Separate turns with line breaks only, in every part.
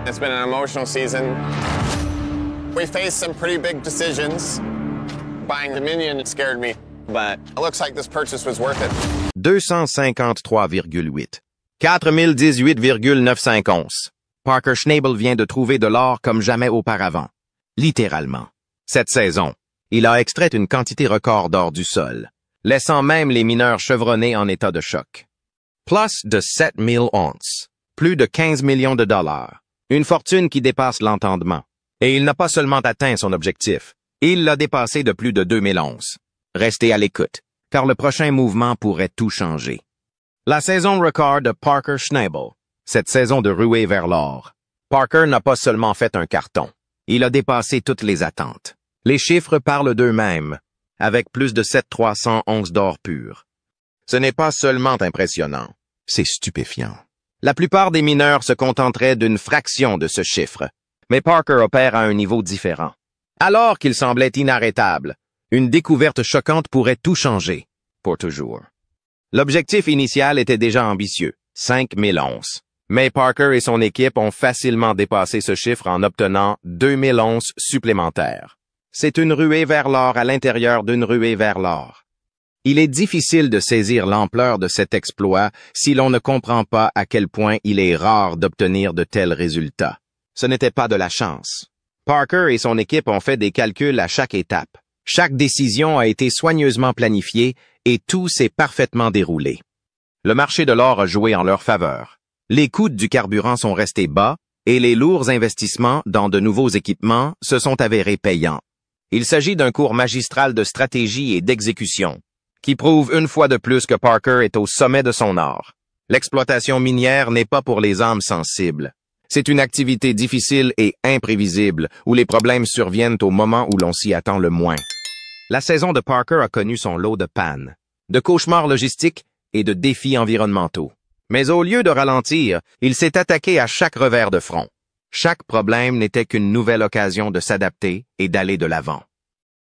It's been an emotional season. We faced some pretty big decisions. Buying Dominion scared me, but it looks like this purchase was worth it.
253,8. 4018,95 onces. Parker Schnabel vient de trouver de l'or comme jamais auparavant. Littéralement. Cette saison, il a extrait une quantité record d'or du sol, laissant même les mineurs chevronnés en état de choc. Plus de 7000 onces. Plus de 15 millions de dollars. Une fortune qui dépasse l'entendement. Et il n'a pas seulement atteint son objectif, il l'a dépassé de plus de 2000 onces. Restez à l'écoute, car le prochain mouvement pourrait tout changer. La saison record de Parker Schnabel. Cette saison de ruée vers l'or. Parker n'a pas seulement fait un carton. Il a dépassé toutes les attentes. Les chiffres parlent d'eux-mêmes, avec plus de 7300 onces d'or pur. Ce n'est pas seulement impressionnant, c'est stupéfiant. La plupart des mineurs se contenteraient d'une fraction de ce chiffre, mais Parker opère à un niveau différent. Alors qu'il semblait inarrêtable, une découverte choquante pourrait tout changer, pour toujours. L'objectif initial était déjà ambitieux, 5000 onces. Mais Parker et son équipe ont facilement dépassé ce chiffre en obtenant 2000 onces supplémentaires. C'est une ruée vers l'or à l'intérieur d'une ruée vers l'or. Il est difficile de saisir l'ampleur de cet exploit si l'on ne comprend pas à quel point il est rare d'obtenir de tels résultats. Ce n'était pas de la chance. Parker et son équipe ont fait des calculs à chaque étape. Chaque décision a été soigneusement planifiée et tout s'est parfaitement déroulé. Le marché de l'or a joué en leur faveur. Les coûts du carburant sont restés bas et les lourds investissements dans de nouveaux équipements se sont avérés payants. Il s'agit d'un cours magistral de stratégie et d'exécution, qui prouve une fois de plus que Parker est au sommet de son art. L'exploitation minière n'est pas pour les âmes sensibles. C'est une activité difficile et imprévisible où les problèmes surviennent au moment où l'on s'y attend le moins. La saison de Parker a connu son lot de pannes, de cauchemars logistiques et de défis environnementaux. Mais au lieu de ralentir, il s'est attaqué à chaque revers de front. Chaque problème n'était qu'une nouvelle occasion de s'adapter et d'aller de l'avant.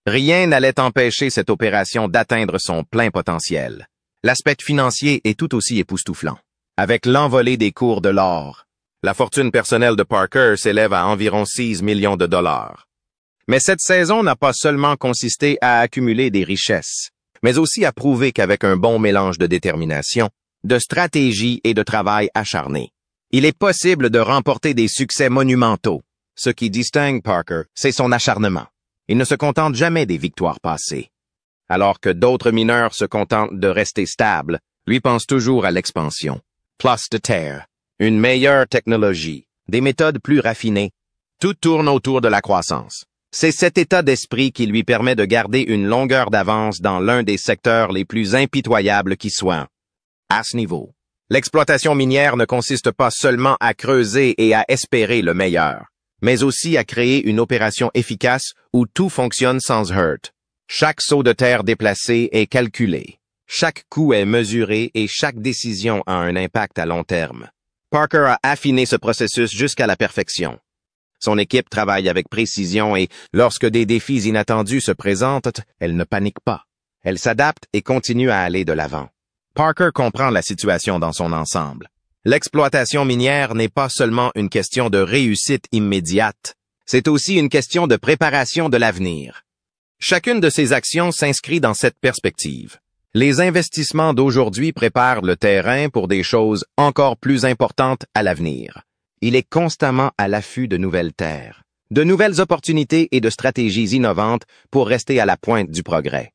Rien n'allait empêcher cette opération d'atteindre son plein potentiel. L'aspect financier est tout aussi époustouflant. Avec l'envolée des cours de l'or, la fortune personnelle de Parker s'élève à environ 6 millions de dollars. Mais cette saison n'a pas seulement consisté à accumuler des richesses, mais aussi à prouver qu'avec un bon mélange de détermination, de stratégie et de travail acharné, il est possible de remporter des succès monumentaux. Ce qui distingue Parker, c'est son acharnement. Il ne se contente jamais des victoires passées. Alors que d'autres mineurs se contentent de rester stables, lui pense toujours à l'expansion. Plus de terre, une meilleure technologie, des méthodes plus raffinées. Tout tourne autour de la croissance. C'est cet état d'esprit qui lui permet de garder une longueur d'avance dans l'un des secteurs les plus impitoyables qui soient. À ce niveau, l'exploitation minière ne consiste pas seulement à creuser et à espérer le meilleur, mais aussi à créer une opération efficace où tout fonctionne sans heurts. Chaque saut de terre déplacé est calculé. Chaque coût est mesuré et chaque décision a un impact à long terme. Parker a affiné ce processus jusqu'à la perfection. Son équipe travaille avec précision et, lorsque des défis inattendus se présentent, elle ne panique pas. Elle s'adapte et continue à aller de l'avant. Parker comprend la situation dans son ensemble. L'exploitation minière n'est pas seulement une question de réussite immédiate, c'est aussi une question de préparation de l'avenir. Chacune de ces actions s'inscrit dans cette perspective. Les investissements d'aujourd'hui préparent le terrain pour des choses encore plus importantes à l'avenir. Il est constamment à l'affût de nouvelles terres, de nouvelles opportunités et de stratégies innovantes pour rester à la pointe du progrès.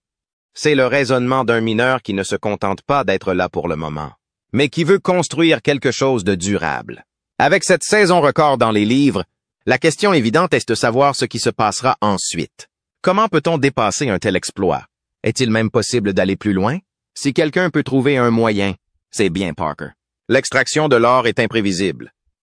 C'est le raisonnement d'un mineur qui ne se contente pas d'être là pour le moment, mais qui veut construire quelque chose de durable. Avec cette saison record dans les livres, la question évidente est de savoir ce qui se passera ensuite. Comment peut-on dépasser un tel exploit? Est-il même possible d'aller plus loin? Si quelqu'un peut trouver un moyen, c'est bien Parker. L'extraction de l'or est imprévisible.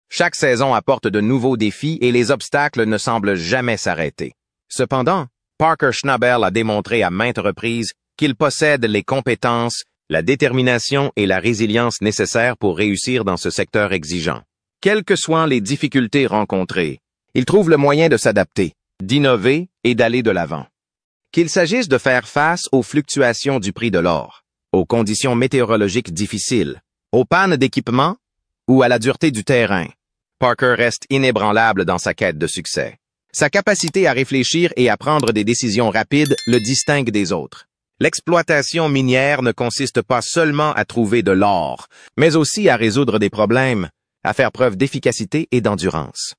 Chaque saison apporte de nouveaux défis et les obstacles ne semblent jamais s'arrêter. Cependant, Parker Schnabel a démontré à maintes reprises qu'il possède les compétences, la détermination et la résilience nécessaires pour réussir dans ce secteur exigeant. Quelles que soient les difficultés rencontrées, il trouve le moyen de s'adapter, d'innover et d'aller de l'avant. Qu'il s'agisse de faire face aux fluctuations du prix de l'or, aux conditions météorologiques difficiles, aux pannes d'équipement ou à la dureté du terrain, Parker reste inébranlable dans sa quête de succès. Sa capacité à réfléchir et à prendre des décisions rapides le distingue des autres. L'exploitation minière ne consiste pas seulement à trouver de l'or, mais aussi à résoudre des problèmes, à faire preuve d'efficacité et d'endurance.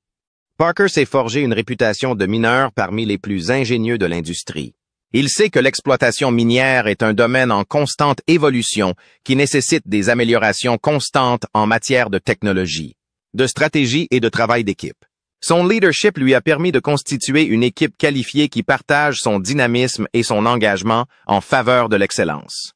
Parker s'est forgé une réputation de mineur parmi les plus ingénieux de l'industrie. Il sait que l'exploitation minière est un domaine en constante évolution qui nécessite des améliorations constantes en matière de technologie, de stratégie et de travail d'équipe. Son leadership lui a permis de constituer une équipe qualifiée qui partage son dynamisme et son engagement en faveur de l'excellence.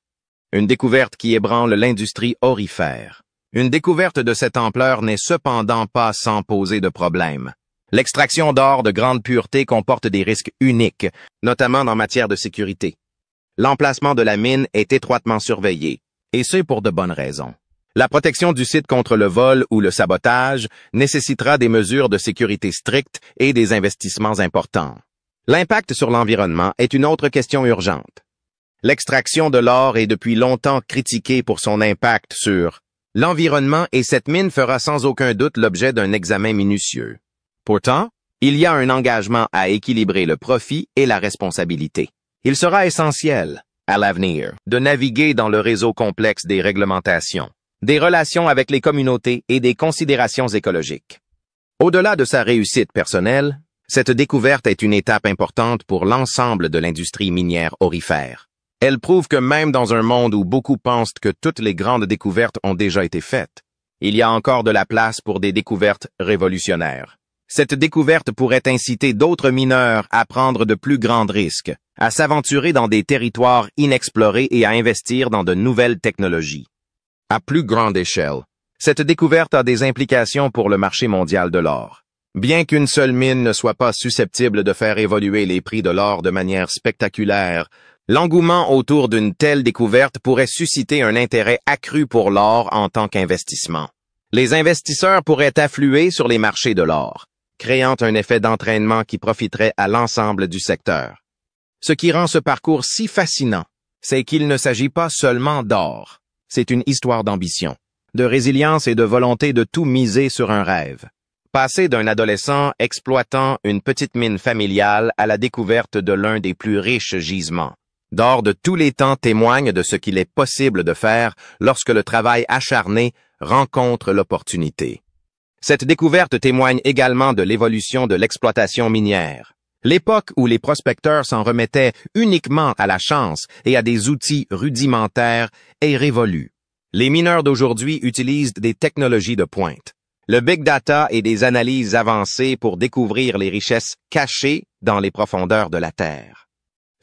Une découverte qui ébranle l'industrie aurifère. Une découverte de cette ampleur n'est cependant pas sans poser de problème. L'extraction d'or de grande pureté comporte des risques uniques, notamment en matière de sécurité. L'emplacement de la mine est étroitement surveillé, et ce pour de bonnes raisons. La protection du site contre le vol ou le sabotage nécessitera des mesures de sécurité strictes et des investissements importants. L'impact sur l'environnement est une autre question urgente. L'extraction de l'or est depuis longtemps critiquée pour son impact sur l'environnement et cette mine fera sans aucun doute l'objet d'un examen minutieux. Pourtant, il y a un engagement à équilibrer le profit et la responsabilité. Il sera essentiel, à l'avenir, de naviguer dans le réseau complexe des réglementations, des relations avec les communautés et des considérations écologiques. Au-delà de sa réussite personnelle, cette découverte est une étape importante pour l'ensemble de l'industrie minière aurifère. Elle prouve que même dans un monde où beaucoup pensent que toutes les grandes découvertes ont déjà été faites, il y a encore de la place pour des découvertes révolutionnaires. Cette découverte pourrait inciter d'autres mineurs à prendre de plus grands risques, à s'aventurer dans des territoires inexplorés et à investir dans de nouvelles technologies. À plus grande échelle, cette découverte a des implications pour le marché mondial de l'or. Bien qu'une seule mine ne soit pas susceptible de faire évoluer les prix de l'or de manière spectaculaire, l'engouement autour d'une telle découverte pourrait susciter un intérêt accru pour l'or en tant qu'investissement. Les investisseurs pourraient affluer sur les marchés de l'or, créant un effet d'entraînement qui profiterait à l'ensemble du secteur. Ce qui rend ce parcours si fascinant, c'est qu'il ne s'agit pas seulement d'or. C'est une histoire d'ambition, de résilience et de volonté de tout miser sur un rêve. Passer d'un adolescent exploitant une petite mine familiale à la découverte de l'un des plus riches gisements d'or de tous les temps témoigne de ce qu'il est possible de faire lorsque le travail acharné rencontre l'opportunité. Cette découverte témoigne également de l'évolution de l'exploitation minière. L'époque où les prospecteurs s'en remettaient uniquement à la chance et à des outils rudimentaires est révolue. Les mineurs d'aujourd'hui utilisent des technologies de pointe, le big data et des analyses avancées pour découvrir les richesses cachées dans les profondeurs de la Terre.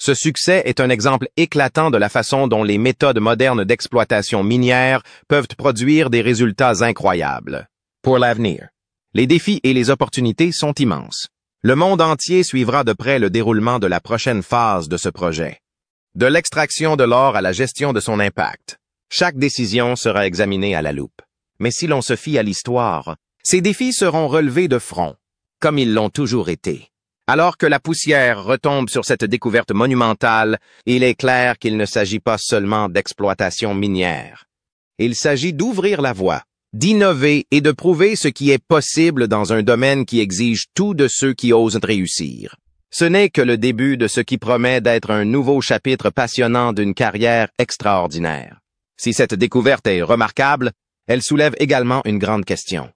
Ce succès est un exemple éclatant de la façon dont les méthodes modernes d'exploitation minière peuvent produire des résultats incroyables. Pour l'avenir, les défis et les opportunités sont immenses. Le monde entier suivra de près le déroulement de la prochaine phase de ce projet. De l'extraction de l'or à la gestion de son impact, chaque décision sera examinée à la loupe. Mais si l'on se fie à l'histoire, ces défis seront relevés de front, comme ils l'ont toujours été. Alors que la poussière retombe sur cette découverte monumentale, il est clair qu'il ne s'agit pas seulement d'exploitation minière. Il s'agit d'ouvrir la voie, d'innover et de prouver ce qui est possible dans un domaine qui exige tout de ceux qui osent réussir. Ce n'est que le début de ce qui promet d'être un nouveau chapitre passionnant d'une carrière extraordinaire. Si cette découverte est remarquable, elle soulève également une grande question.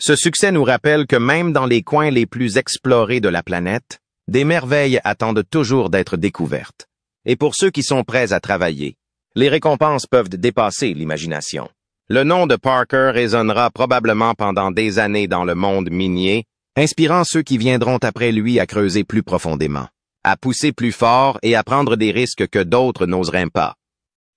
Ce succès nous rappelle que même dans les coins les plus explorés de la planète, des merveilles attendent toujours d'être découvertes. Et pour ceux qui sont prêts à travailler, les récompenses peuvent dépasser l'imagination. Le nom de Parker résonnera probablement pendant des années dans le monde minier, inspirant ceux qui viendront après lui à creuser plus profondément, à pousser plus fort et à prendre des risques que d'autres n'oseraient pas.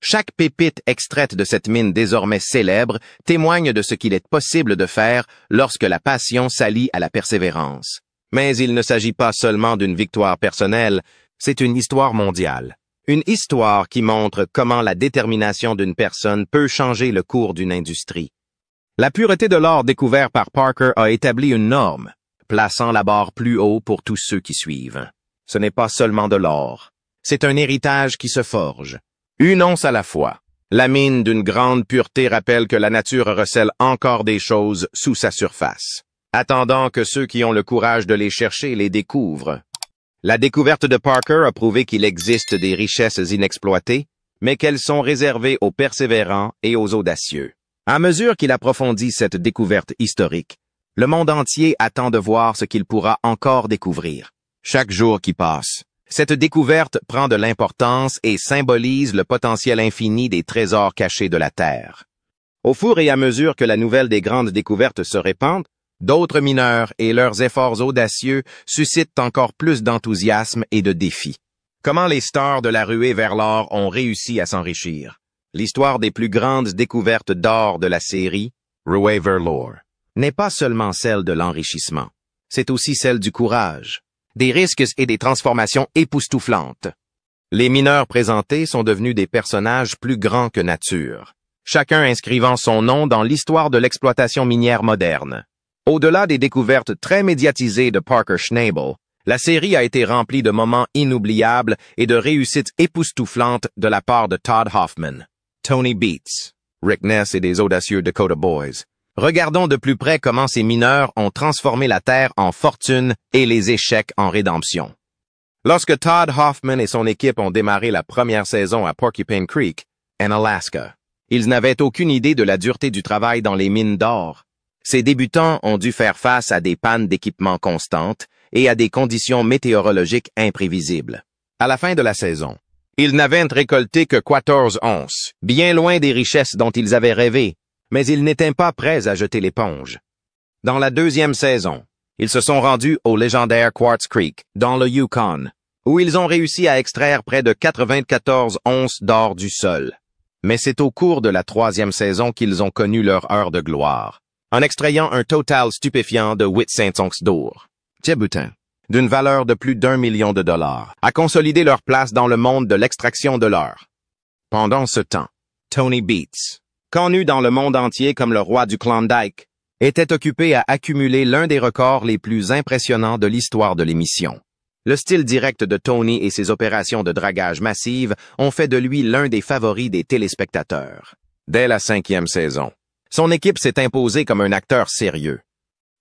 Chaque pépite extraite de cette mine désormais célèbre témoigne de ce qu'il est possible de faire lorsque la passion s'allie à la persévérance. Mais il ne s'agit pas seulement d'une victoire personnelle, c'est une histoire mondiale. Une histoire qui montre comment la détermination d'une personne peut changer le cours d'une industrie. La pureté de l'or découvert par Parker a établi une norme, plaçant la barre plus haut pour tous ceux qui suivent. Ce n'est pas seulement de l'or, c'est un héritage qui se forge. Une once à la fois. La mine d'une grande pureté rappelle que la nature recèle encore des choses sous sa surface. attendant que ceux qui ont le courage de les chercher les découvrent. La découverte de Parker a prouvé qu'il existe des richesses inexploitées, mais qu'elles sont réservées aux persévérants et aux audacieux. À mesure qu'il approfondit cette découverte historique, le monde entier attend de voir ce qu'il pourra encore découvrir. Chaque jour qui passe, cette découverte prend de l'importance et symbolise le potentiel infini des trésors cachés de la Terre. Au fur et à mesure que la nouvelle des grandes découvertes se répand, d'autres mineurs et leurs efforts audacieux suscitent encore plus d'enthousiasme et de défis. Comment les stars de la ruée vers l'or ont réussi à s'enrichir? L'histoire des plus grandes découvertes d'or de la série, Ruée vers l'or, n'est pas seulement celle de l'enrichissement, c'est aussi celle du courage, des risques et des transformations époustouflantes. Les mineurs présentés sont devenus des personnages plus grands que nature, chacun inscrivant son nom dans l'histoire de l'exploitation minière moderne. Au-delà des découvertes très médiatisées de Parker Schnabel, la série a été remplie de moments inoubliables et de réussites époustouflantes de la part de Todd Hoffman, Tony Beats, Rick Ness et des audacieux Dakota Boys. Regardons de plus près comment ces mineurs ont transformé la Terre en fortune et les échecs en rédemption. Lorsque Todd Hoffman et son équipe ont démarré la première saison à Porcupine Creek, en Alaska, ils n'avaient aucune idée de la dureté du travail dans les mines d'or. Ces débutants ont dû faire face à des pannes d'équipement constantes et à des conditions météorologiques imprévisibles. À la fin de la saison, ils n'avaient récolté que 14 onces, bien loin des richesses dont ils avaient rêvé, mais ils n'étaient pas prêts à jeter l'éponge. Dans la deuxième saison, ils se sont rendus au légendaire Quartz Creek, dans le Yukon, où ils ont réussi à extraire près de 94 onces d'or du sol. Mais c'est au cours de la troisième saison qu'ils ont connu leur heure de gloire, en extrayant un total stupéfiant de 800 onces d'or. Tchéboutin, d'une valeur de plus d'1 million de dollars, a consolidé leur place dans le monde de l'extraction de l'or. Pendant ce temps, Tony Beats, connu dans le monde entier comme le roi du Klondike, était occupé à accumuler l'un des records les plus impressionnants de l'histoire de l'émission. Le style direct de Tony et ses opérations de dragage massives ont fait de lui l'un des favoris des téléspectateurs. Dès la 5e saison, son équipe s'est imposée comme un acteur sérieux.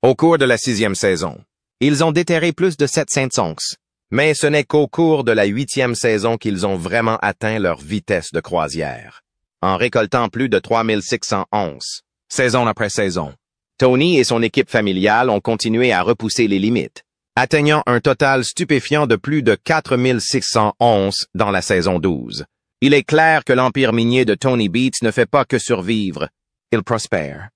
Au cours de la 6e saison, ils ont déterré plus de 700 onces, mais ce n'est qu'au cours de la 8e saison qu'ils ont vraiment atteint leur vitesse de croisière, en récoltant plus de 3600 onces, saison après saison. Tony et son équipe familiale ont continué à repousser les limites, atteignant un total stupéfiant de plus de 4600 onces dans la saison 12. Il est clair que l'empire minier de Tony Beats ne fait pas que survivre, il prospère.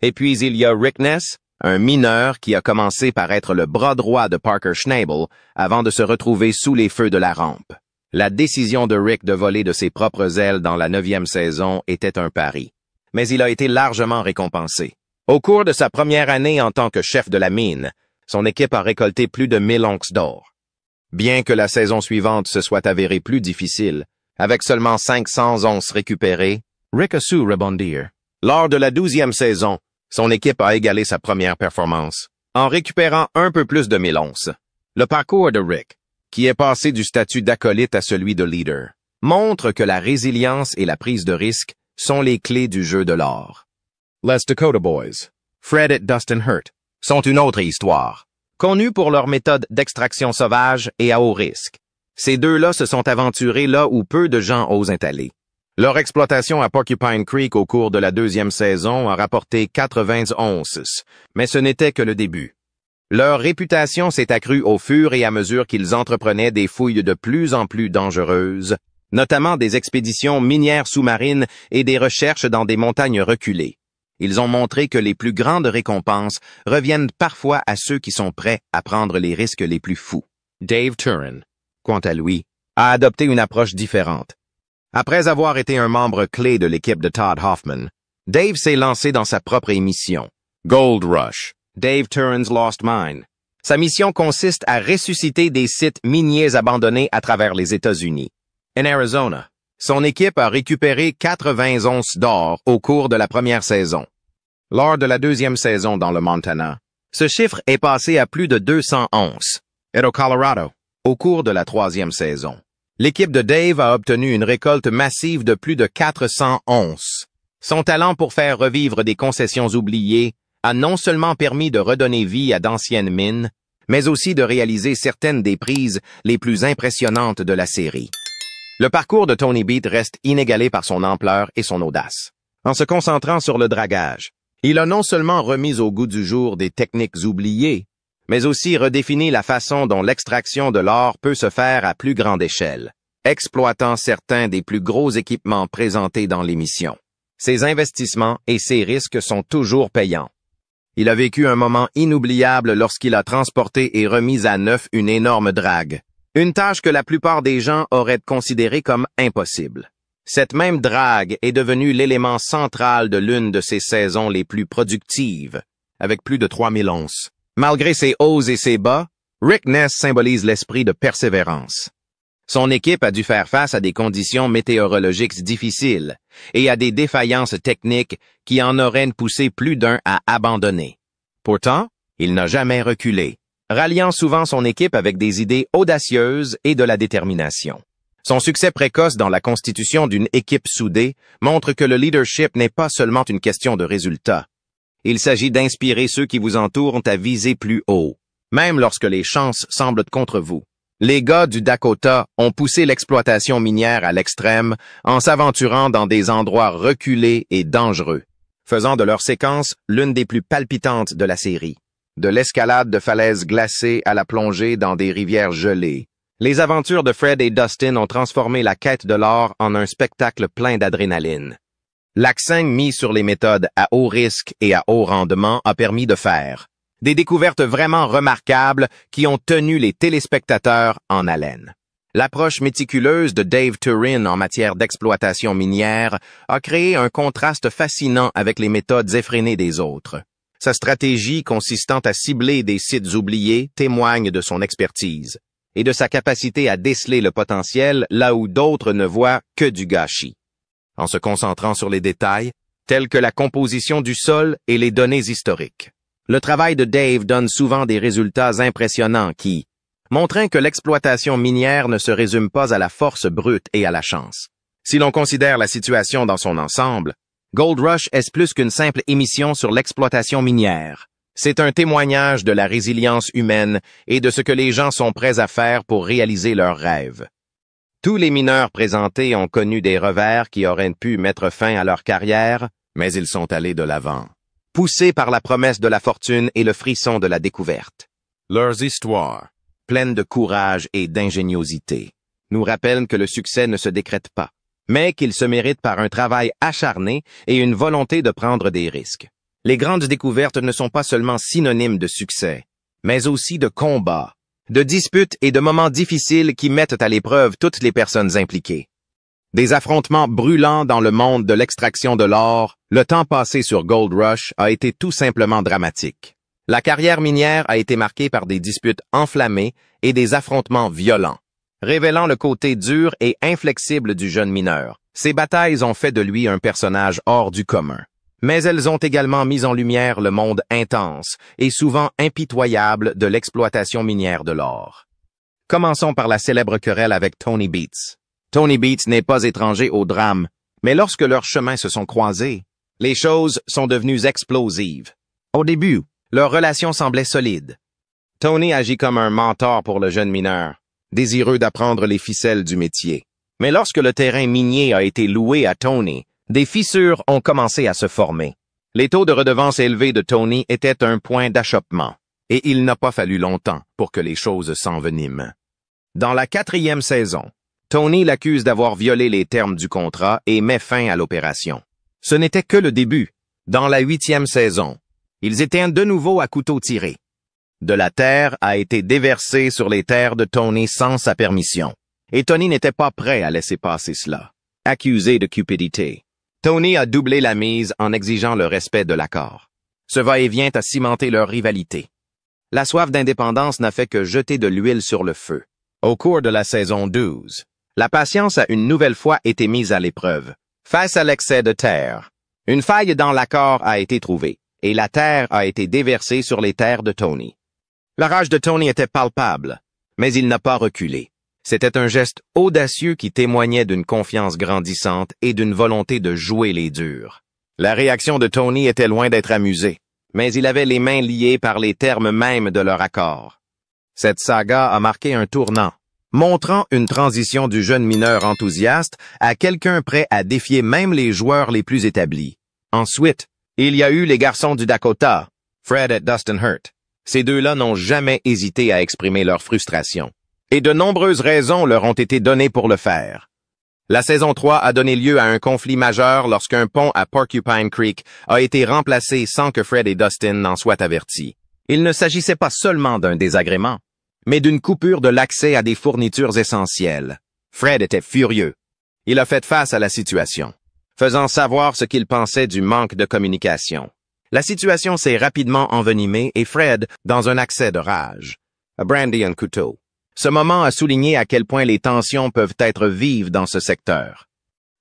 Et puis il y a Rick Ness, un mineur qui a commencé par être le bras droit de Parker Schnabel avant de se retrouver sous les feux de la rampe. La décision de Rick de voler de ses propres ailes dans la 9e saison était un pari, mais il a été largement récompensé. Au cours de sa première année en tant que chef de la mine, son équipe a récolté plus de 1000 onces d'or. Bien que la saison suivante se soit avérée plus difficile, avec seulement 500 onces récupérées, Rick a su rebondir. Lors de la 12e saison, son équipe a égalé sa première performance, en récupérant un peu plus de 1000 onces. Le parcours de Rick, qui est passé du statut d'acolyte à celui de leader, montre que la résilience et la prise de risque sont les clés du jeu de l'or. Les Dakota Boys, Fred et Dustin Hurt, sont une autre histoire, connus pour leur méthode d'extraction sauvage et à haut risque. Ces deux-là se sont aventurés là où peu de gens osent aller. Leur exploitation à Porcupine Creek au cours de la 2e saison a rapporté 80 onces, mais ce n'était que le début. Leur réputation s'est accrue au fur et à mesure qu'ils entreprenaient des fouilles de plus en plus dangereuses, notamment des expéditions minières sous-marines et des recherches dans des montagnes reculées. Ils ont montré que les plus grandes récompenses reviennent parfois à ceux qui sont prêts à prendre les risques les plus fous. Dave Turin, quant à lui, a adopté une approche différente. Après avoir été un membre clé de l'équipe de Todd Hoffman, Dave s'est lancé dans sa propre émission, Gold Rush, Dave Turin's Lost Mine. Sa mission consiste à ressusciter des sites miniers abandonnés à travers les États-Unis. En Arizona, son équipe a récupéré 80 onces d'or au cours de la première saison. Lors de la 2e saison dans le Montana, ce chiffre est passé à plus de 200 onces. Et au Colorado, au cours de la 3e saison, l'équipe de Dave a obtenu une récolte massive de plus de 400 onces. Son talent pour faire revivre des concessions oubliées a non seulement permis de redonner vie à d'anciennes mines, mais aussi de réaliser certaines des prises les plus impressionnantes de la série. Le parcours de Tony Beat reste inégalé par son ampleur et son audace. En se concentrant sur le dragage, il a non seulement remis au goût du jour des techniques oubliées, mais aussi redéfini la façon dont l'extraction de l'or peut se faire à plus grande échelle, exploitant certains des plus gros équipements présentés dans l'émission. Ses investissements et ses risques sont toujours payants. Il a vécu un moment inoubliable lorsqu'il a transporté et remis à neuf une énorme drague, une tâche que la plupart des gens auraient considérée comme impossible. Cette même drague est devenue l'élément central de l'une de ses saisons les plus productives, avec plus de 3000 onces. Malgré ses hauts et ses bas, Rick Ness symbolise l'esprit de persévérance. Son équipe a dû faire face à des conditions météorologiques difficiles et à des défaillances techniques qui en auraient poussé plus d'un à abandonner. Pourtant, il n'a jamais reculé, ralliant souvent son équipe avec des idées audacieuses et de la détermination. Son succès précoce dans la constitution d'une équipe soudée montre que le leadership n'est pas seulement une question de résultats. Il s'agit d'inspirer ceux qui vous entourent à viser plus haut, même lorsque les chances semblent contre vous. Les gars du Dakota ont poussé l'exploitation minière à l'extrême en s'aventurant dans des endroits reculés et dangereux, faisant de leur séquence l'une des plus palpitantes de la série. De l'escalade de falaises glacées à la plongée dans des rivières gelées, les aventures de Fred et Dustin ont transformé la quête de l'or en un spectacle plein d'adrénaline. L'accent mis sur les méthodes à haut risque et à haut rendement a permis de faire des découvertes vraiment remarquables qui ont tenu les téléspectateurs en haleine. L'approche méticuleuse de Dave Turin en matière d'exploitation minière a créé un contraste fascinant avec les méthodes effrénées des autres. Sa stratégie consistant à cibler des sites oubliés témoigne de son expertise et de sa capacité à déceler le potentiel là où d'autres ne voient que du gâchis. En se concentrant sur les détails, tels que la composition du sol et les données historiques. Le travail de Dave donne souvent des résultats impressionnants qui, montrant que l'exploitation minière ne se résume pas à la force brute et à la chance. Si l'on considère la situation dans son ensemble, Gold Rush est plus qu'une simple émission sur l'exploitation minière. C'est un témoignage de la résilience humaine et de ce que les gens sont prêts à faire pour réaliser leurs rêves. Tous les mineurs présentés ont connu des revers qui auraient pu mettre fin à leur carrière, mais ils sont allés de l'avant, poussés par la promesse de la fortune et le frisson de la découverte. Leurs histoires, pleines de courage et d'ingéniosité, nous rappellent que le succès ne se décrète pas, mais qu'il se mérite par un travail acharné et une volonté de prendre des risques. Les grandes découvertes ne sont pas seulement synonymes de succès, mais aussi de combats, de disputes et de moments difficiles qui mettent à l'épreuve toutes les personnes impliquées. Des affrontements brûlants dans le monde de l'extraction de l'or, le temps passé sur Gold Rush a été tout simplement dramatique. La carrière minière a été marquée par des disputes enflammées et des affrontements violents, révélant le côté dur et inflexible du jeune mineur. Ces batailles ont fait de lui un personnage hors du commun. Mais elles ont également mis en lumière le monde intense et souvent impitoyable de l'exploitation minière de l'or. Commençons par la célèbre querelle avec Tony Beats. Tony Beats n'est pas étranger au drame, mais lorsque leurs chemins se sont croisés, les choses sont devenues explosives. Au début, leur relation semblait solide. Tony agit comme un mentor pour le jeune mineur, désireux d'apprendre les ficelles du métier. Mais lorsque le terrain minier a été loué à Tony, des fissures ont commencé à se former. Les taux de redevance élevés de Tony étaient un point d'achoppement, et il n'a pas fallu longtemps pour que les choses s'enveniment. Dans la 4e saison, Tony l'accuse d'avoir violé les termes du contrat et met fin à l'opération. Ce n'était que le début. Dans la 8e saison, ils étaient de nouveau à couteau tiré. De la terre a été déversée sur les terres de Tony sans sa permission, et Tony n'était pas prêt à laisser passer cela. Accusé de cupidité, Tony a doublé la mise en exigeant le respect de l'accord. Ce va-et-vient a cimenté leur rivalité. La soif d'indépendance n'a fait que jeter de l'huile sur le feu. Au cours de la saison 12, la patience a une nouvelle fois été mise à l'épreuve. Face à l'excès de terre, une faille dans l'accord a été trouvée, et la terre a été déversée sur les terres de Tony. La rage de Tony était palpable, mais il n'a pas reculé. C'était un geste audacieux qui témoignait d'une confiance grandissante et d'une volonté de jouer les durs. La réaction de Tony était loin d'être amusée, mais il avait les mains liées par les termes mêmes de leur accord. Cette saga a marqué un tournant, montrant une transition du jeune mineur enthousiaste à quelqu'un prêt à défier même les joueurs les plus établis. Ensuite, il y a eu les garçons du Dakota, Fred et Dustin Hurt. Ces deux-là n'ont jamais hésité à exprimer leur frustration. Et de nombreuses raisons leur ont été données pour le faire. La saison 3 a donné lieu à un conflit majeur lorsqu'un pont à Porcupine Creek a été remplacé sans que Fred et Dustin n'en soient avertis. Il ne s'agissait pas seulement d'un désagrément, mais d'une coupure de l'accès à des fournitures essentielles. Fred était furieux. Il a fait face à la situation, faisant savoir ce qu'il pensait du manque de communication. La situation s'est rapidement envenimée et Fred, dans un accès de rage, a brandi un couteau. Ce moment a souligné à quel point les tensions peuvent être vives dans ce secteur.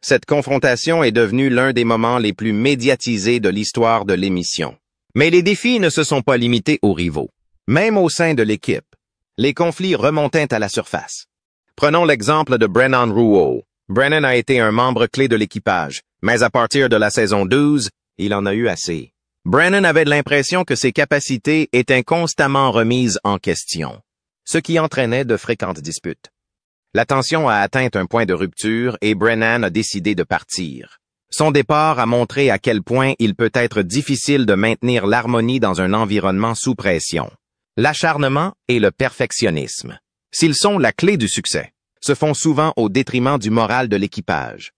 Cette confrontation est devenue l'un des moments les plus médiatisés de l'histoire de l'émission. Mais les défis ne se sont pas limités aux rivaux. Même au sein de l'équipe, les conflits remontaient à la surface. Prenons l'exemple de Brennan Rouault. Brennan a été un membre clé de l'équipage, mais à partir de la saison 12, il en a eu assez. Brennan avait l'impression que ses capacités étaient constamment remises en question, ce qui entraînait de fréquentes disputes. La tension a atteint un point de rupture et Brennan a décidé de partir. Son départ a montré à quel point il peut être difficile de maintenir l'harmonie dans un environnement sous pression. L'acharnement et le perfectionnisme, s'ils sont la clé du succès, se font souvent au détriment du moral de l'équipage.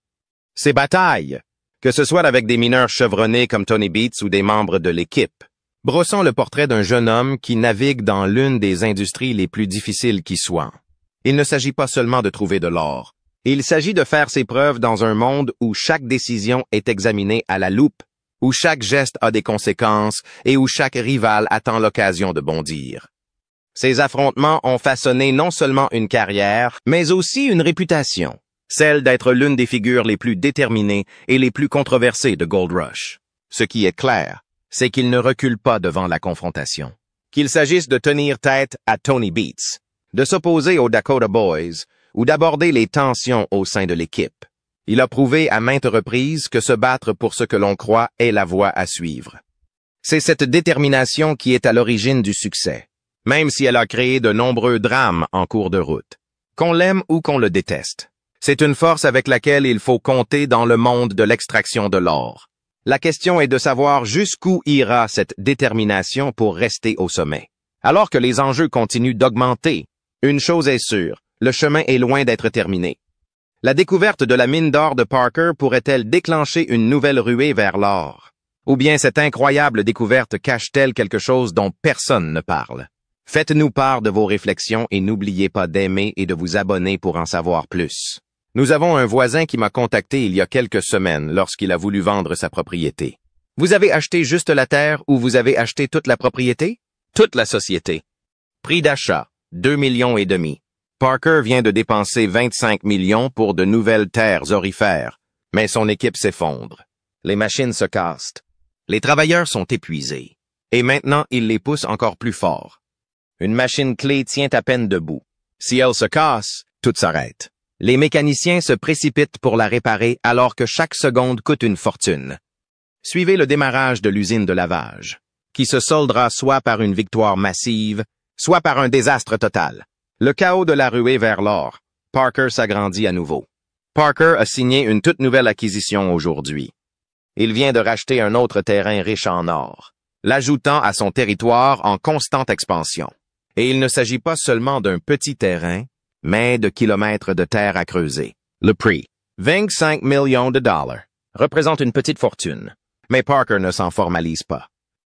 Ces batailles, que ce soit avec des mineurs chevronnés comme Tony Beats ou des membres de l'équipe, brossons le portrait d'un jeune homme qui navigue dans l'une des industries les plus difficiles qui soient. Il ne s'agit pas seulement de trouver de l'or. Il s'agit de faire ses preuves dans un monde où chaque décision est examinée à la loupe, où chaque geste a des conséquences et où chaque rival attend l'occasion de bondir. Ces affrontements ont façonné non seulement une carrière, mais aussi une réputation, celle d'être l'une des figures les plus déterminées et les plus controversées de Gold Rush. Ce qui est clair, c'est qu'il ne recule pas devant la confrontation. Qu'il s'agisse de tenir tête à Tony Beats, de s'opposer aux Dakota Boys ou d'aborder les tensions au sein de l'équipe. Il a prouvé à maintes reprises que se battre pour ce que l'on croit est la voie à suivre. C'est cette détermination qui est à l'origine du succès, même si elle a créé de nombreux drames en cours de route. Qu'on l'aime ou qu'on le déteste, c'est une force avec laquelle il faut compter dans le monde de l'extraction de l'or. La question est de savoir jusqu'où ira cette détermination pour rester au sommet. Alors que les enjeux continuent d'augmenter, une chose est sûre, le chemin est loin d'être terminé. La découverte de la mine d'or de Parker pourrait-elle déclencher une nouvelle ruée vers l'or? Ou bien cette incroyable découverte cache-t-elle quelque chose dont personne ne parle? Faites-nous part de vos réflexions et n'oubliez pas d'aimer et de vous abonner pour en savoir plus. Nous avons un voisin qui m'a contacté il y a quelques semaines lorsqu'il a voulu vendre sa propriété. Vous avez acheté juste la terre ou vous avez acheté toute la propriété? Toute la société. Prix d'achat, 2,5 millions. Parker vient de dépenser 25 millions pour de nouvelles terres aurifères, mais son équipe s'effondre. Les machines se cassent. Les travailleurs sont épuisés. Et maintenant, il les pousse encore plus fort. Une machine clé tient à peine debout. Si elle se casse, tout s'arrête. Les mécaniciens se précipitent pour la réparer alors que chaque seconde coûte une fortune. Suivez le démarrage de l'usine de lavage, qui se soldera soit par une victoire massive, soit par un désastre total. Le chaos de la ruée vers l'or. Parker s'agrandit à nouveau. Parker a signé une toute nouvelle acquisition aujourd'hui. Il vient de racheter un autre terrain riche en or, l'ajoutant à son territoire en constante expansion. Et il ne s'agit pas seulement d'un petit terrain, mais de kilomètres de terre à creuser. Le prix, 25 millions de dollars, représente une petite fortune. Mais Parker ne s'en formalise pas.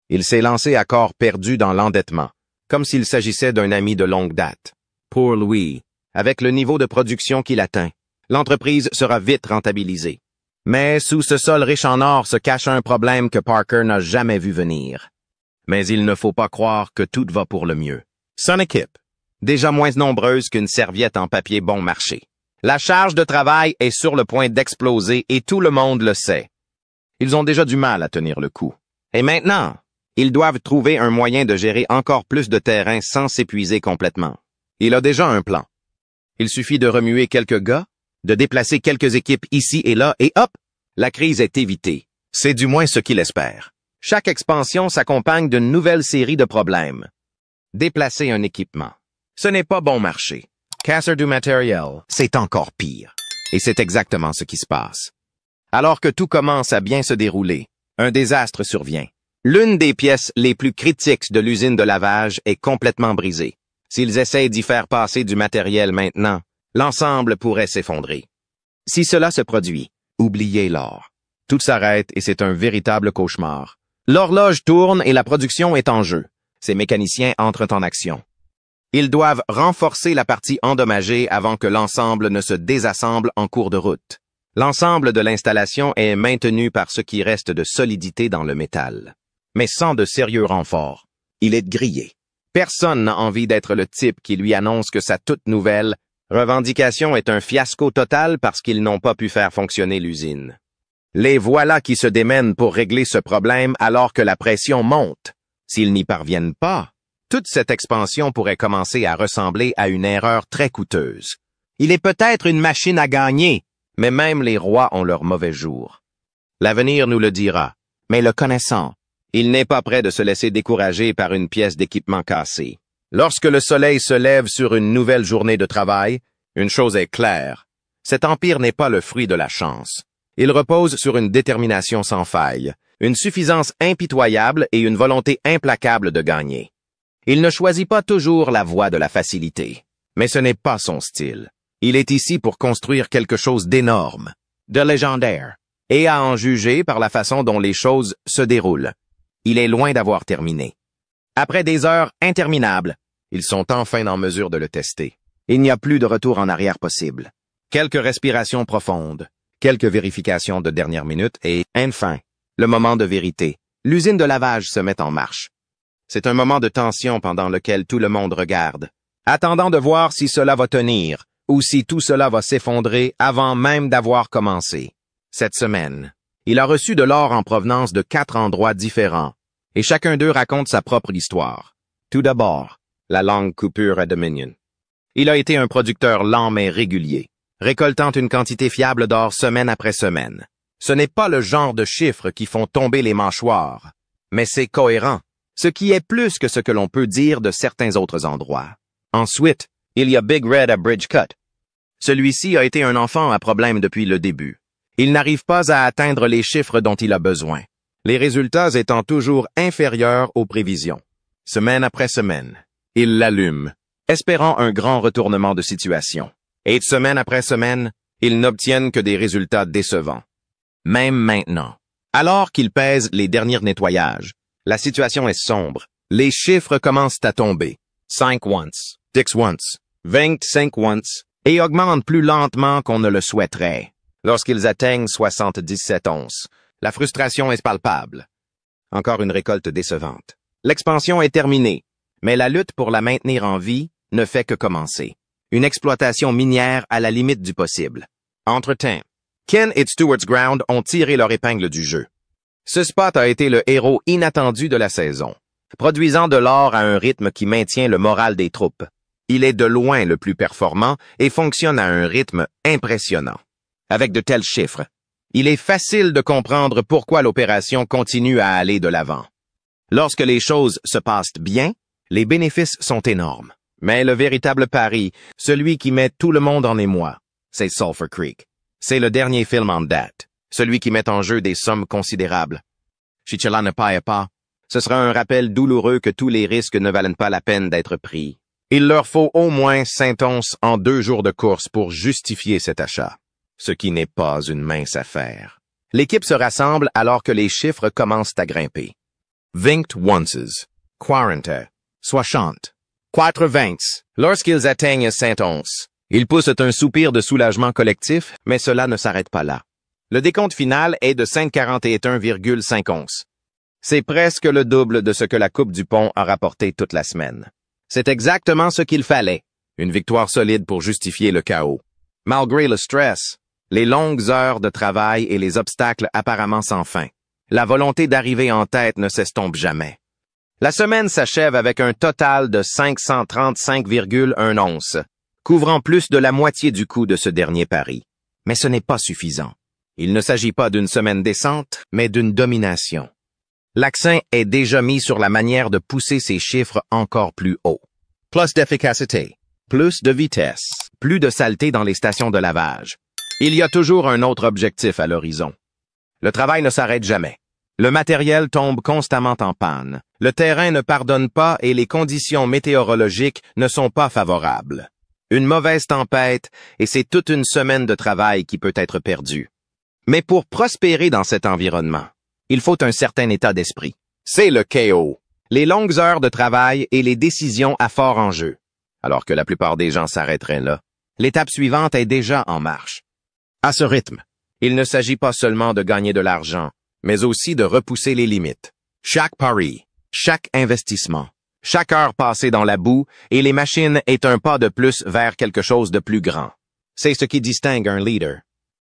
Il s'est lancé à corps perdu dans l'endettement, comme s'il s'agissait d'un ami de longue date. Pour lui, avec le niveau de production qu'il atteint, l'entreprise sera vite rentabilisée. Mais sous ce sol riche en or se cache un problème que Parker n'a jamais vu venir. Mais il ne faut pas croire que tout va pour le mieux. Son équipe, déjà moins nombreuse qu'une serviette en papier bon marché. La charge de travail est sur le point d'exploser et tout le monde le sait. Ils ont déjà du mal à tenir le coup. Et maintenant, ils doivent trouver un moyen de gérer encore plus de terrain sans s'épuiser complètement. Il a déjà un plan. Il suffit de remuer quelques gars, de déplacer quelques équipes ici et là, et hop, la crise est évitée. C'est du moins ce qu'il espère. Chaque expansion s'accompagne d'une nouvelle série de problèmes. Déplacer un équipement. Ce n'est pas bon marché. Casser du matériel, c'est encore pire. Et c'est exactement ce qui se passe. Alors que tout commence à bien se dérouler, un désastre survient. L'une des pièces les plus critiques de l'usine de lavage est complètement brisée. S'ils essayent d'y faire passer du matériel maintenant, l'ensemble pourrait s'effondrer. Si cela se produit, oubliez l'or. Tout s'arrête et c'est un véritable cauchemar. L'horloge tourne et la production est en jeu. Ces mécaniciens entrent en action. Ils doivent renforcer la partie endommagée avant que l'ensemble ne se désassemble en cours de route. L'ensemble de l'installation est maintenu par ce qui reste de solidité dans le métal. Mais sans de sérieux renforts. Il est grillé. Personne n'a envie d'être le type qui lui annonce que sa toute nouvelle revendication est un fiasco total parce qu'ils n'ont pas pu faire fonctionner l'usine. Les voilà qui se démènent pour régler ce problème alors que la pression monte. S'ils n'y parviennent pas, toute cette expansion pourrait commencer à ressembler à une erreur très coûteuse. Il est peut-être une machine à gagner, mais même les rois ont leurs mauvais jours. L'avenir nous le dira, mais le connaissant, il n'est pas prêt de se laisser décourager par une pièce d'équipement cassée. Lorsque le soleil se lève sur une nouvelle journée de travail, une chose est claire. Cet empire n'est pas le fruit de la chance. Il repose sur une détermination sans faille, une suffisance impitoyable et une volonté implacable de gagner. Il ne choisit pas toujours la voie de la facilité, mais ce n'est pas son style. Il est ici pour construire quelque chose d'énorme, de légendaire, et à en juger par la façon dont les choses se déroulent. Il est loin d'avoir terminé. Après des heures interminables, ils sont enfin en mesure de le tester. Il n'y a plus de retour en arrière possible. Quelques respirations profondes, quelques vérifications de dernière minute et, enfin, le moment de vérité. L'usine de lavage se met en marche. C'est un moment de tension pendant lequel tout le monde regarde, attendant de voir si cela va tenir ou si tout cela va s'effondrer avant même d'avoir commencé. Cette semaine, il a reçu de l'or en provenance de 4 endroits différents, et chacun d'eux raconte sa propre histoire. Tout d'abord, la longue coupure à Dominion. Il a été un producteur lent mais régulier, récoltant une quantité fiable d'or semaine après semaine. Ce n'est pas le genre de chiffres qui font tomber les mâchoires, mais c'est cohérent, ce qui est plus que ce que l'on peut dire de certains autres endroits. Ensuite, il y a Big Red à Bridgecut. Celui-ci a été un enfant à problème depuis le début. Il n'arrive pas à atteindre les chiffres dont il a besoin, les résultats étant toujours inférieurs aux prévisions. Semaine après semaine, il l'allume, espérant un grand retournement de situation. Et semaine après semaine, ils n'obtiennent que des résultats décevants. Même maintenant, alors qu'il pèse les derniers nettoyages, la situation est sombre. Les chiffres commencent à tomber. 5 once, 10 once, 25 once, et augmentent plus lentement qu'on ne le souhaiterait. Lorsqu'ils atteignent 77 onces, la frustration est palpable. Encore une récolte décevante. L'expansion est terminée, mais la lutte pour la maintenir en vie ne fait que commencer. Une exploitation minière à la limite du possible. Entre-temps, Ken et Stewart's Ground ont tiré leur épingle du jeu. Ce spot a été le héros inattendu de la saison, produisant de l'or à un rythme qui maintient le moral des troupes. Il est de loin le plus performant et fonctionne à un rythme impressionnant. Avec de tels chiffres, il est facile de comprendre pourquoi l'opération continue à aller de l'avant. Lorsque les choses se passent bien, les bénéfices sont énormes. Mais le véritable pari, celui qui met tout le monde en émoi, c'est Sulphur Creek. C'est le dernier film en date, celui qui met en jeu des sommes considérables. Si cela ne paie pas, ce sera un rappel douloureux que tous les risques ne valent pas la peine d'être pris. Il leur faut au moins 5 onces en 2 jours de course pour justifier cet achat, ce qui n'est pas une mince affaire. L'équipe se rassemble alors que les chiffres commencent à grimper. 20 onces, 40, 60, 80. Lorsqu'ils atteignent 5 onces, ils poussent un soupir de soulagement collectif, mais cela ne s'arrête pas là. Le décompte final est de 541,5 onces. C'est presque le double de ce que la Coupe du Pont a rapporté toute la semaine. C'est exactement ce qu'il fallait, une victoire solide pour justifier le chaos. Malgré le stress, les longues heures de travail et les obstacles apparemment sans fin, la volonté d'arriver en tête ne s'estompe jamais. La semaine s'achève avec un total de 535,1 onces, couvrant plus de la moitié du coût de ce dernier pari. Mais ce n'est pas suffisant. Il ne s'agit pas d'une semaine décente, mais d'une domination. L'accent est déjà mis sur la manière de pousser ces chiffres encore plus haut. Plus d'efficacité, plus de vitesse, plus de saleté dans les stations de lavage. Il y a toujours un autre objectif à l'horizon. Le travail ne s'arrête jamais. Le matériel tombe constamment en panne. Le terrain ne pardonne pas et les conditions météorologiques ne sont pas favorables. Une mauvaise tempête et c'est toute une semaine de travail qui peut être perdue. Mais pour prospérer dans cet environnement, il faut un certain état d'esprit. C'est le chaos. Les longues heures de travail et les décisions à fort enjeu. Alors que la plupart des gens s'arrêteraient là, l'étape suivante est déjà en marche. À ce rythme, il ne s'agit pas seulement de gagner de l'argent, mais aussi de repousser les limites. Chaque pari, chaque investissement, chaque heure passée dans la boue et les machines est un pas de plus vers quelque chose de plus grand. C'est ce qui distingue un leader.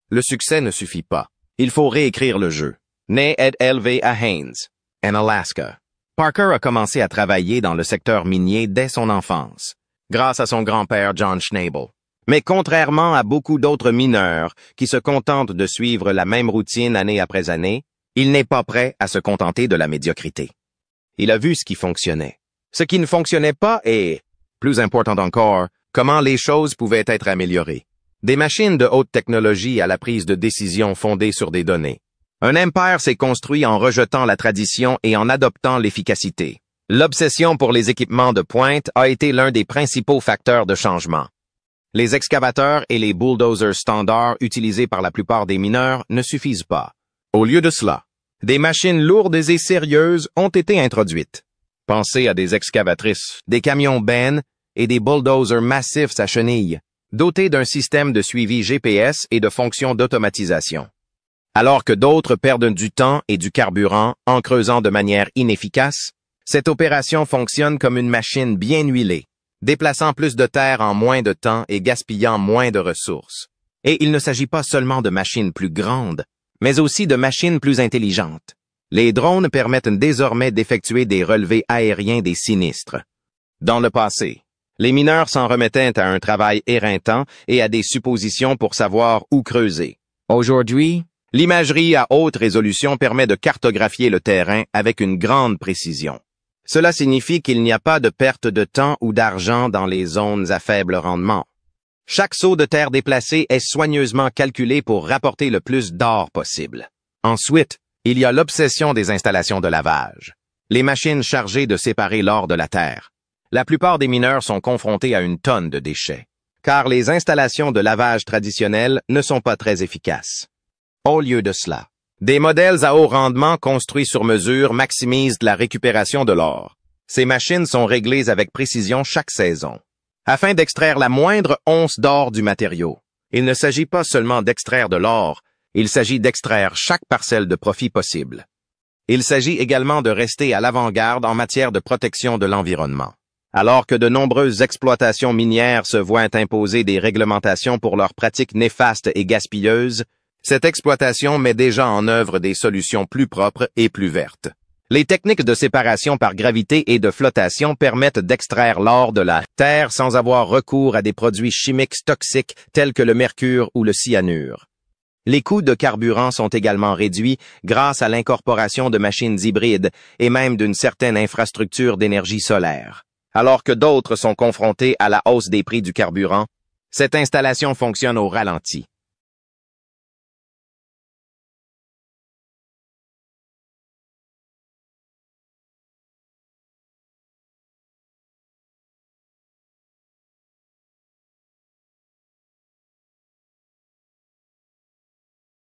Le succès ne suffit pas. Il faut réécrire le jeu. Né et élevé à Haines, en Alaska, Parker a commencé à travailler dans le secteur minier dès son enfance, grâce à son grand-père John Schnabel. Mais contrairement à beaucoup d'autres mineurs qui se contentent de suivre la même routine année après année, il n'est pas prêt à se contenter de la médiocrité. Il a vu ce qui fonctionnait. Ce qui ne fonctionnait pas et, plus important encore, comment les choses pouvaient être améliorées. Des machines de haute technologie à la prise de décision fondée sur des données. Un empire s'est construit en rejetant la tradition et en adoptant l'efficacité. L'obsession pour les équipements de pointe a été l'un des principaux facteurs de changement. Les excavateurs et les bulldozers standards utilisés par la plupart des mineurs ne suffisent pas. Au lieu de cela, des machines lourdes et sérieuses ont été introduites. Pensez à des excavatrices, des camions bennes et des bulldozers massifs à chenilles, dotés d'un système de suivi GPS et de fonctions d'automatisation. Alors que d'autres perdent du temps et du carburant en creusant de manière inefficace, cette opération fonctionne comme une machine bien huilée, déplaçant plus de terre en moins de temps et gaspillant moins de ressources. Et il ne s'agit pas seulement de machines plus grandes, mais aussi de machines plus intelligentes. Les drones permettent désormais d'effectuer des relevés aériens des sinistres. Dans le passé, les mineurs s'en remettaient à un travail éreintant et à des suppositions pour savoir où creuser. Aujourd'hui, l'imagerie à haute résolution permet de cartographier le terrain avec une grande précision. Cela signifie qu'il n'y a pas de perte de temps ou d'argent dans les zones à faible rendement. Chaque seau de terre déplacé est soigneusement calculé pour rapporter le plus d'or possible. Ensuite, il y a l'obsession des installations de lavage. Les machines chargées de séparer l'or de la terre. La plupart des mineurs sont confrontés à une tonne de déchets, car les installations de lavage traditionnelles ne sont pas très efficaces. Au lieu de cela, des modèles à haut rendement construits sur mesure maximisent la récupération de l'or. Ces machines sont réglées avec précision chaque saison, afin d'extraire la moindre once d'or du matériau. Il ne s'agit pas seulement d'extraire de l'or, il s'agit d'extraire chaque parcelle de profit possible. Il s'agit également de rester à l'avant-garde en matière de protection de l'environnement. Alors que de nombreuses exploitations minières se voient imposer des réglementations pour leurs pratiques néfastes et gaspilleuses, cette exploitation met déjà en œuvre des solutions plus propres et plus vertes. Les techniques de séparation par gravité et de flottation permettent d'extraire l'or de la terre sans avoir recours à des produits chimiques toxiques tels que le mercure ou le cyanure. Les coûts de carburant sont également réduits grâce à l'incorporation de machines hybrides et même d'une certaine infrastructure d'énergie solaire. Alors que d'autres sont confrontés à la hausse des prix du carburant, cette installation fonctionne au ralenti.